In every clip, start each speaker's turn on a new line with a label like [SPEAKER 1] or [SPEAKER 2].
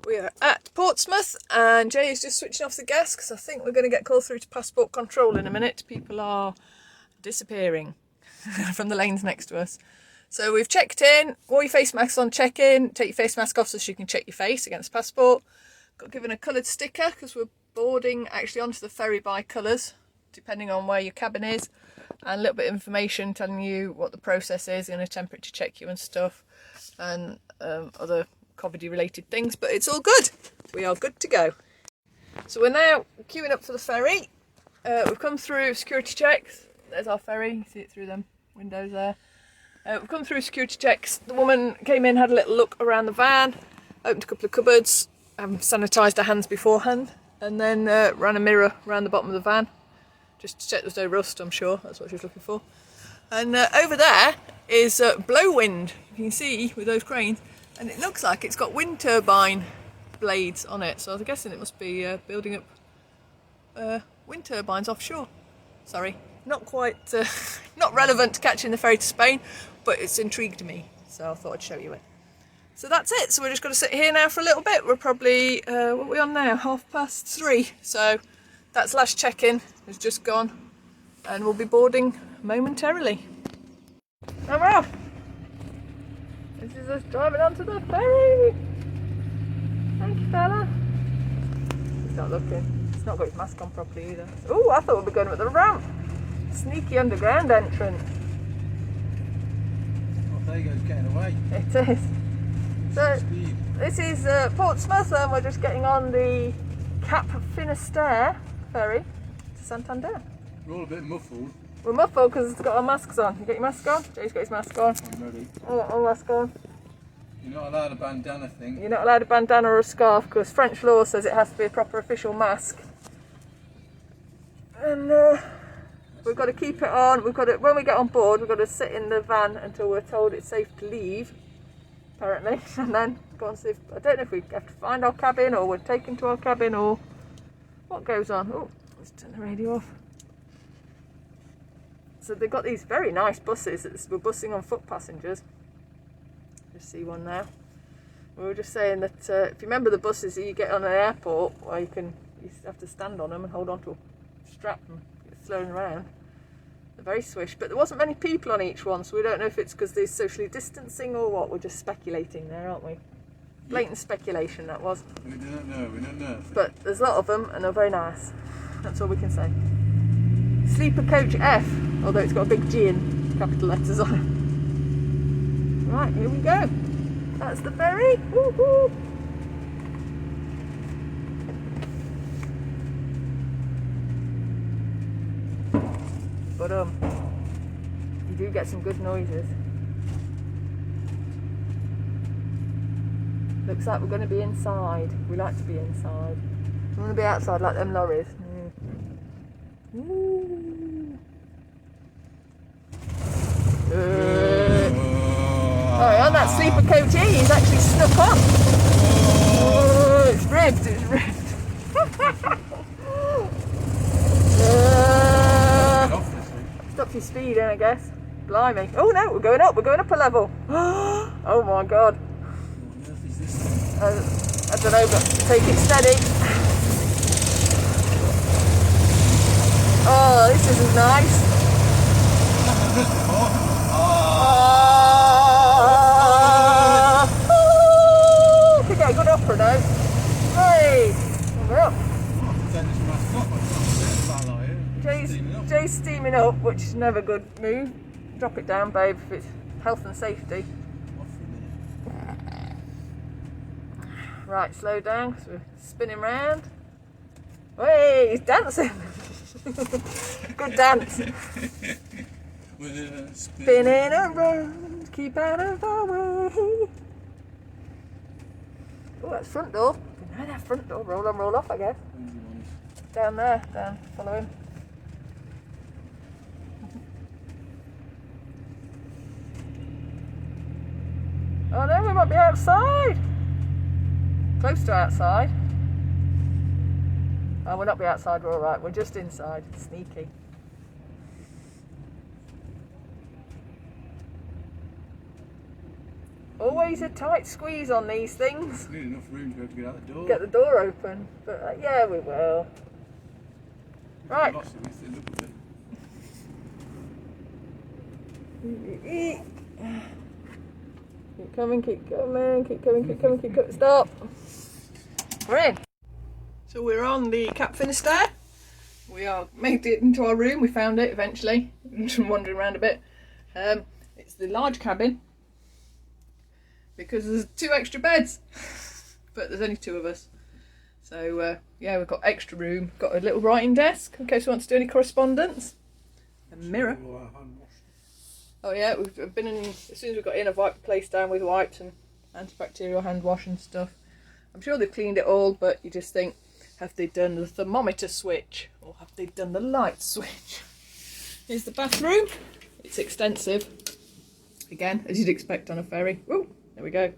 [SPEAKER 1] We are at Portsmouth and Jay is just switching off the gas because I think we're going to get called through to passport control in a minute. People are disappearing from the lanes next to us. So we've checked in, wore your face mask on check-in, take your face mask off so you can check your face against passport. Got given a coloured sticker because we're boarding actually onto the ferry by colours, depending on where your cabin is, and a little bit of information telling you what the process is, going to temperature check you and stuff, and other COVID related things, but it's all good. We are good to go. So we're now queuing up for the ferry. We've come through security checks. There's our ferry, you see it through them windows there. We've come through security checks. The woman came in, had a little look around the van, opened a couple of cupboards, sanitised her hands beforehand, and then ran a mirror around the bottom of the van just to check there's no rust. I'm sure that's what she was looking for. And over there is blow wind, you can see with those cranes, and it looks like it's got wind turbine blades on it, so I'm guessing it must be building up wind turbines offshore. Sorry, not quite, not relevant to catching the ferry to Spain, but it's intrigued me, so I thought I'd show you it. So that's it, so we're just going to sit here now for a little bit. We're probably, what are we on now, 3:30, so that's last check-in, has just gone, and we'll be boarding momentarily. And we're off! This is us driving onto the ferry! Thank you, fella. He's not looking. He's not got his mask on properly either. Oh, I thought we'd be going up the ramp. Sneaky underground entrance.
[SPEAKER 2] Oh, there goes getting away.
[SPEAKER 1] It is. So, this is Portsmouth, and we're just getting on the Cap Finistere ferry to Santander.
[SPEAKER 2] We're all a bit muffled.
[SPEAKER 1] We're muffled because it's got our masks on. You got your mask on? Jay's got his mask on.
[SPEAKER 2] I'm ready.
[SPEAKER 1] I've got my mask on.
[SPEAKER 2] You're not allowed a bandana thing.
[SPEAKER 1] You're not allowed a bandana or a scarf because French law says it has to be a proper official mask. And we've got to keep it on. We've got to, when we get on board, we've got to sit in the van until we're told it's safe to leave, apparently. And then go and see if, I don't know if we have to find our cabin or we're taken to our cabin or what goes on. Oh, let's turn the radio off. So they've got these very nice buses that we're busing on foot passengers. Just see one now. We were just saying that if you remember the buses that you get on an airport where you have to stand on them and hold on to a strap and get thrown around. They're very swish, but there wasn't many people on each one, so we don't know if it's because they're socially distancing or what. We're just speculating there, aren't we? Blatant speculation that was.
[SPEAKER 2] We don't know.
[SPEAKER 1] But there's a lot of them and they're very nice. That's all we can say. Sleeper Coach F, although it's got a big G in capital letters on it. Right, here we go. That's the ferry. Woohoo! But you do get some good noises. Looks like we're going to be inside. We like to be inside. We want to be outside like them lorries. Oh, on that sleeper coach here, he's actually snuck on. Oh, it's ribbed, it's ribbed. Stop your speed in, I guess. Blimey. Oh no, we're going up a level. Oh my god. I don't know, but take it steady. Oh, this isn't nice. Could get a good opera though. Hey, we're up. Jay's steaming up, which is never a good move. Drop it down, babe, if it's health and safety. Right, slow down, because we're spinning round. Hey, he's dancing. Good dance. Spinning around, keep out of our way. Oh, that's front door. No, that front door. Roll on, roll off, I guess. Down there, down. Follow him. Oh no, we might be outside. Close to outside. Oh, we'll not be outside, we're alright. We're just inside. Sneaky. Always a tight squeeze on these things.
[SPEAKER 2] We need enough room to be able to get out the door.
[SPEAKER 1] Get the door open, but yeah, we will. Right.
[SPEAKER 2] Lost it, we still look at it.
[SPEAKER 1] Keep coming, keep coming, keep coming, keep coming, keep coming. Stop. We're in. So we're on the Cap Finistere. We are made it into our room. We found it eventually. Wandering around a bit. It's the large cabin because there's 2 extra beds, but there's only 2 of us. So yeah, we've got extra room. Got a little writing desk in case we want to do any correspondence. A mirror. Oh yeah, we've been in, as soon as we got in, I've wiped the place down with wipes and antibacterial hand wash and stuff. I'm sure they've cleaned it all, but you just think, have they done the thermometer switch or have they done the light switch? Here's the bathroom. It's extensive. Again, as you'd expect on a ferry. Woo, there we go.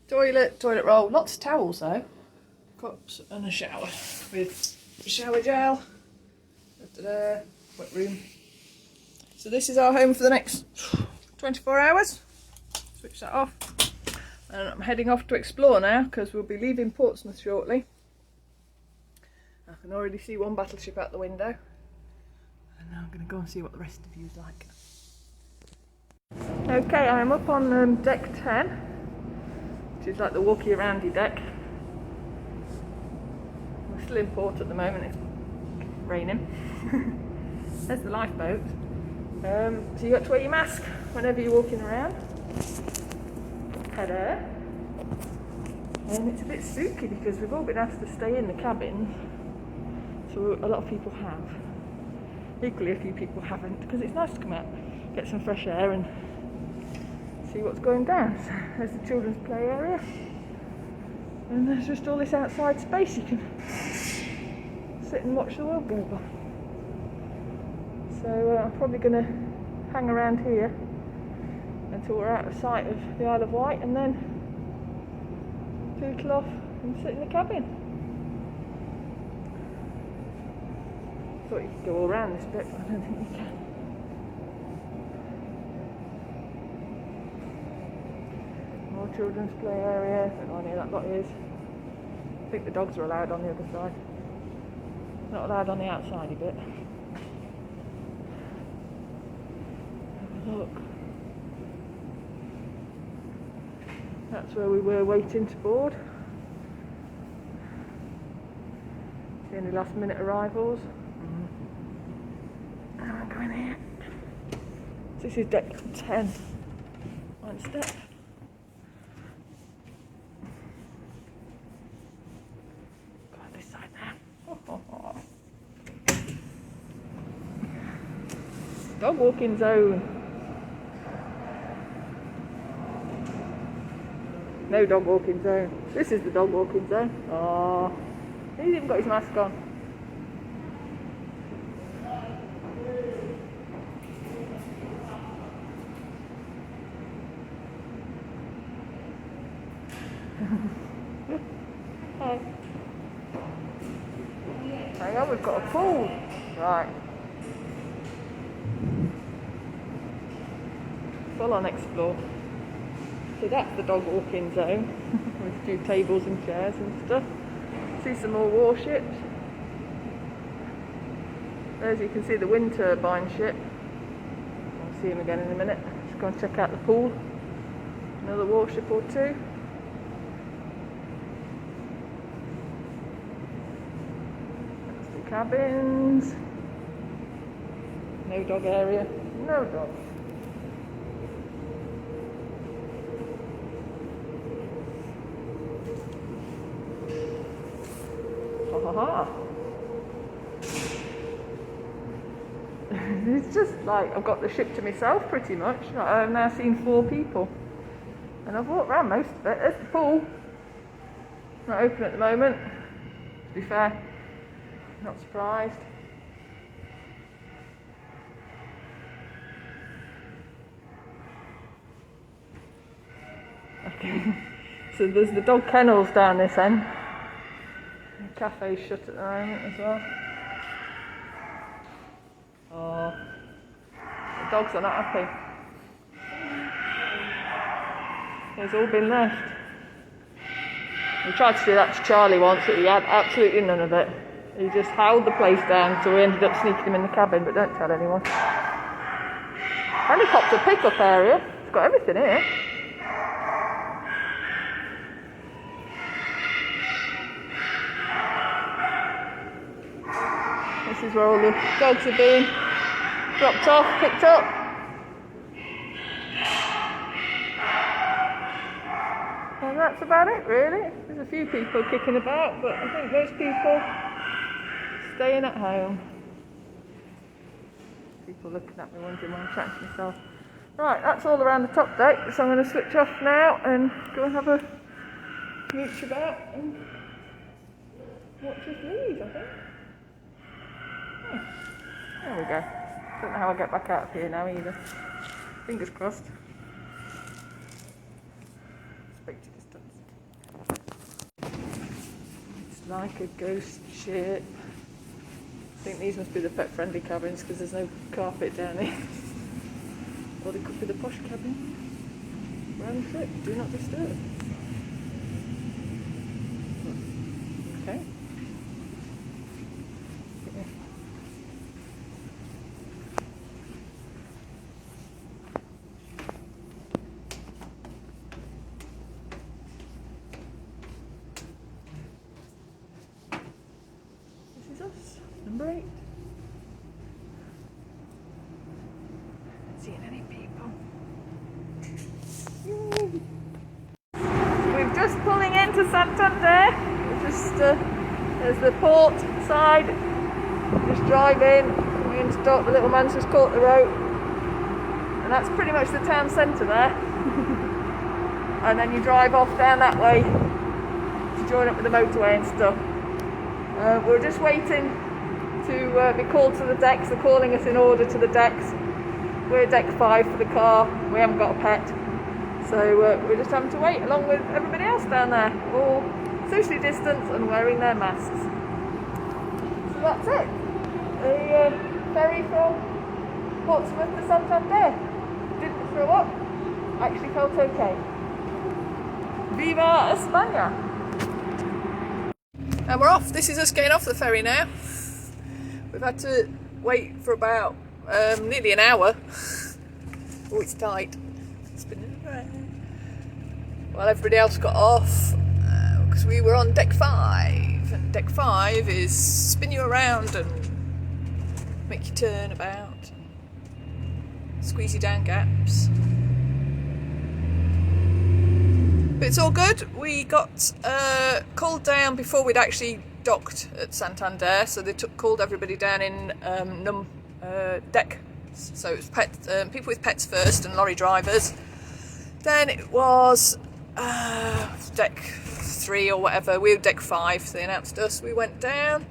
[SPEAKER 1] Toilet roll, lots of towels though. Cups and a shower with shower gel. Wet room. So this is our home for the next 24 hours. Switch that off. And I'm heading off to explore now because we'll be leaving Portsmouth shortly. I can already see one battleship out the window. And now I'm going to go and see what the rest of you's like. Okay, I'm up on deck 10, which is like the walkie aroundy deck. We're still in port at the moment, it's raining. There's the lifeboat. So you got to wear your mask whenever you're walking around. Hello. And it's a bit spooky because we've all been asked to stay in the cabin. So a lot of people have. Equally a few people haven't, because it's nice to come out, get some fresh air and see what's going down. So there's the children's play area. And there's just all this outside space you can sit and watch the world go by. So I'm probably going to hang around here until we're out of sight of the Isle of Wight and then tootle off and sit in the cabin. Thought you could go all around this bit, but I don't think you can. More children's play area, I don't know how near that lot is. I think the dogs are allowed on the other side. Not allowed on the outside bit. Look, that's where we were waiting to board. The only last minute arrivals. And I'm going here. This is deck 10. One step. Go on this side now. Dog walking zone. No dog walking zone. This is the dog walking zone. Oh, he's even got his mask on. Hi. Hang on, we've got a pool. Right. Full on explore. So that's the dog walking zone with a few tables and chairs and stuff. See some more warships. As you can see, the wind turbine ship. I'll see him again in a minute. Just go and check out the pool. Another warship or two. That's the cabins. No dog area. No dog. Aha. It's just like I've got the ship to myself pretty much. I've now seen 4 people and I've walked around most of it. There's the pool. Not open at the moment. To be fair, not surprised. Okay. So there's the dog kennels down this end. The cafe's shut at the moment as well. Oh, the dogs are not happy. It's all been left. We tried to do that to Charlie once, but he had absolutely none of it. He just howled the place down, so we ended up sneaking him in the cabin, but don't tell anyone. Helicopter pickup area. It's got everything here. This is where all the dogs have been dropped off, picked up. And that's about it, really. There's a few people kicking about, but I think most people staying at home. People looking at me wondering why I'm chatting to myself. Right, that's all around the top deck, so I'm going to switch off now and go and have a mooch about and watch us leave, I think. Oh, there we go. Don't know how I get back out of here now either. Fingers crossed. Expected distance. It's like a ghost ship. I think these must be the pet-friendly cabins because there's no carpet down here. Or they could be the posh cabin. Round trip, do not disturb. Okay. This is us, number 8. Seeing any people. Yay. We're just pulling into Santander. We're just there's the port side. Just drive in. We're going to stop. The little man's just caught the rope, and that's pretty much the town centre there. And then you drive off down that way to join up with the motorway and stuff. We're just waiting to be called to the decks. They're calling us in order to the decks. We're deck 5 for the car. We haven't got a pet, so we're just having to wait along with everybody else down there, all socially distanced and wearing their masks. So that's it. The ferry from Portsmouth to Santander. Didn't throw up. Actually felt okay. Viva España! And we're off. This is us getting off the ferry now. We've had to wait for about nearly an hour. Oh, it's tight. It's been around. Well, everybody else got off because we were on deck 5, and deck 5 is spin you around and make you turn about, squeeze you down gaps. But it's all good. We got called down before we'd actually docked at Santander, so they called everybody down in deck. So it was people with pets first and lorry drivers. Then it was deck 3 or whatever. We were deck 5, so they announced us. We went down,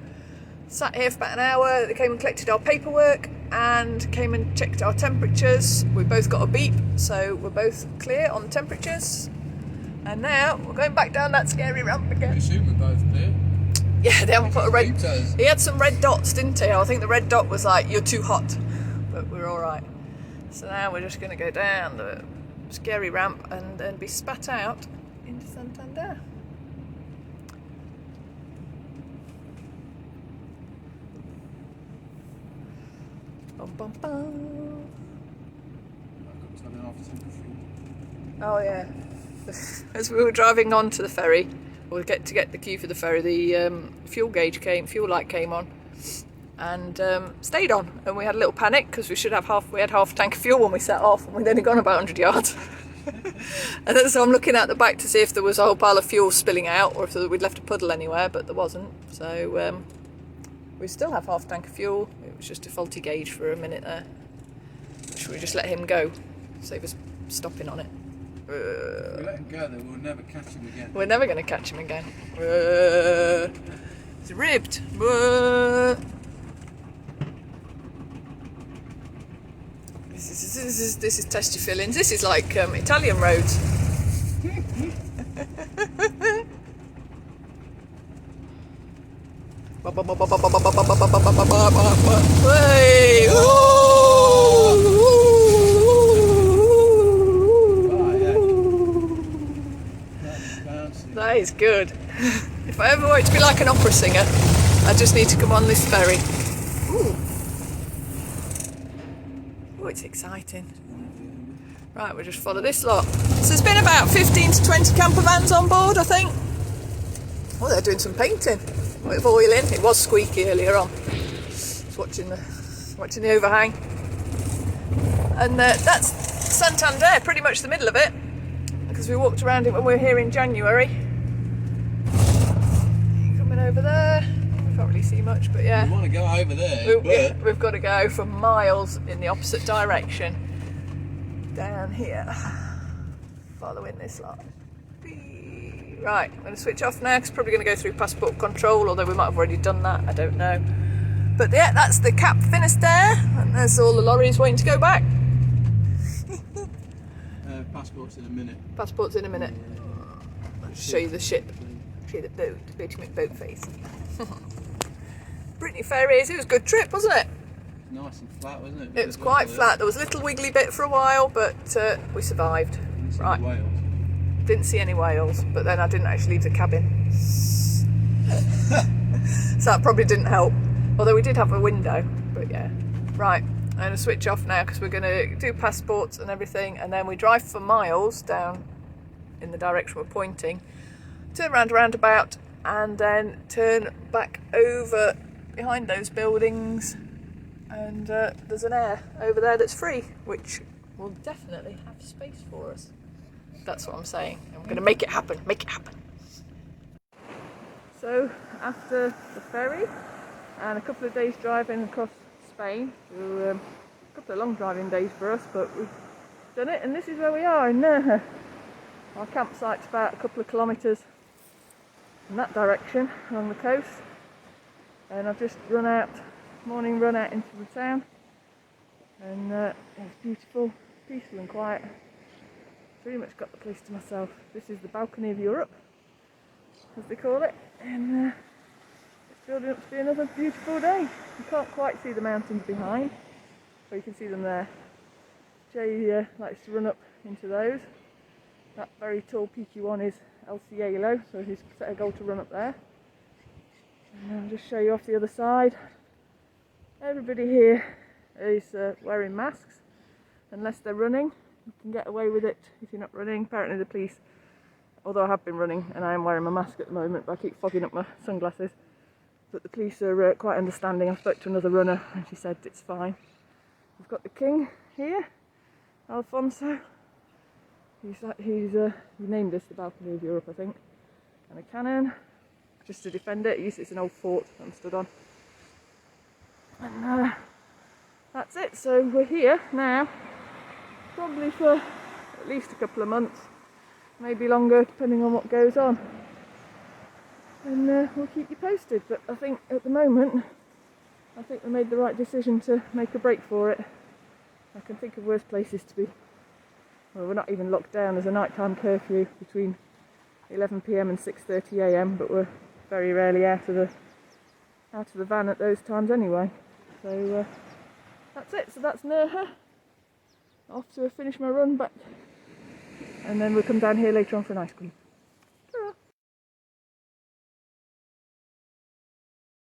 [SPEAKER 1] sat here for about an hour. They came and collected our paperwork and came and checked our temperatures. We both got a beep, so we're both clear on the temperatures. And now we're going back down that scary ramp again.
[SPEAKER 2] I assume we're both clear.
[SPEAKER 1] Yeah, they haven't put a red. He had some red dots, didn't he? I think the red dot was like, you're too hot. But we're all right. So now we're just going to go down the scary ramp and then be spat out into Santander. Bum, bum, bum. Oh yeah. As we were driving on to the ferry, or to get the queue for the ferry, the fuel light came on, and stayed on, and we had a little panic because we had half a tank of fuel when we set off, and we'd only gone about 100 yards. And then so I'm looking out the back to see if there was a whole pile of fuel spilling out, or if we'd left a puddle anywhere, but there wasn't. So we still have half a tank of fuel. It was just a faulty gauge for a minute there. Should we just let him go? Save us stopping on it.
[SPEAKER 2] If we let him go, then we'll never catch him again.
[SPEAKER 1] We're never going to catch him again. It's ribbed. This is test your fillings. This is like Italian roads. Hey, That is good. If I ever want to be like an opera singer, I just need to come on this ferry. Ooh. Oh, it's exciting. Right, we'll just follow this lot. So there's been about 15 to 20 camper vans on board, I think. Oh, they're doing some painting with oil in. It was squeaky earlier on. Just watching the overhang. And that's Santander, pretty much the middle of it, because we walked around it when we were here in January. Coming over there. We can't really see much, but yeah.
[SPEAKER 2] We want to go over there, but
[SPEAKER 1] we've got to go for miles in the opposite direction. Down here, following this lot. Right, I'm going to switch off now because probably going to go through passport control, although we might have already done that, I don't know. But yeah, that's the Cap Finistere, and there's all the lorries waiting to go back.
[SPEAKER 2] passport's in a minute.
[SPEAKER 1] Passport's in a minute. I'll just show you the ship. Show you the boat, Betty McBoat face. Brittany Ferries, it was a good trip, wasn't it?
[SPEAKER 2] Nice and flat, wasn't it?
[SPEAKER 1] It was quite flat. There was a little wiggly bit for a while, but we survived. Right.
[SPEAKER 2] Whales.
[SPEAKER 1] Didn't see any whales, but then I didn't actually leave the cabin. So that probably didn't help. Although we did have a window, but yeah. Right, I'm going to switch off now because we're going to do passports and everything, and then we drive for miles down in the direction we're pointing, turn around a roundabout, and then turn back over behind those buildings. And there's an air over there that's free, which will definitely have space for us. That's what I'm saying. I'm going to make it happen, make it happen. So after the ferry and a couple of days driving across Spain, a couple of long driving days for us, but we've done it, and this is where we are in Nerja. Our campsite's about a couple of kilometres in that direction along the coast, and I've just morning run out into the town, and it's beautiful, peaceful and quiet. Pretty much got the place to myself. This is the balcony of Europe, as they call it, and it's building up to be another beautiful day. You can't quite see the mountains behind, but you can see them there. Jay likes to run up into those. That very tall peaky one is El Cielo, so he's set a goal to run up there. And I'll just show you off the other side. Everybody here is wearing masks, unless they're running. You can get away with it if you're not running. Apparently the police, although I have been running and I am wearing my mask at the moment, but I keep fogging up my sunglasses, but the police are quite understanding. I spoke to another runner and she said it's fine. We've got the king here, Alfonso. He named this the balcony of Europe, I think, and a cannon just to defend it. It's an old fort I'm stood on. And that's it, so we're here now, probably for at least a couple of months, maybe longer depending on what goes on, and we'll keep you posted. But I think at the moment, I think we made the right decision to make a break for it. I can think of worse places to be. Well, we're not even locked down. There's a nighttime curfew between 11 PM and 6:30 AM, but we're very rarely out of the van at those times anyway. So that's it. So that's Nerja. Off to finish my run back, and then we'll come down here later on for an ice cream.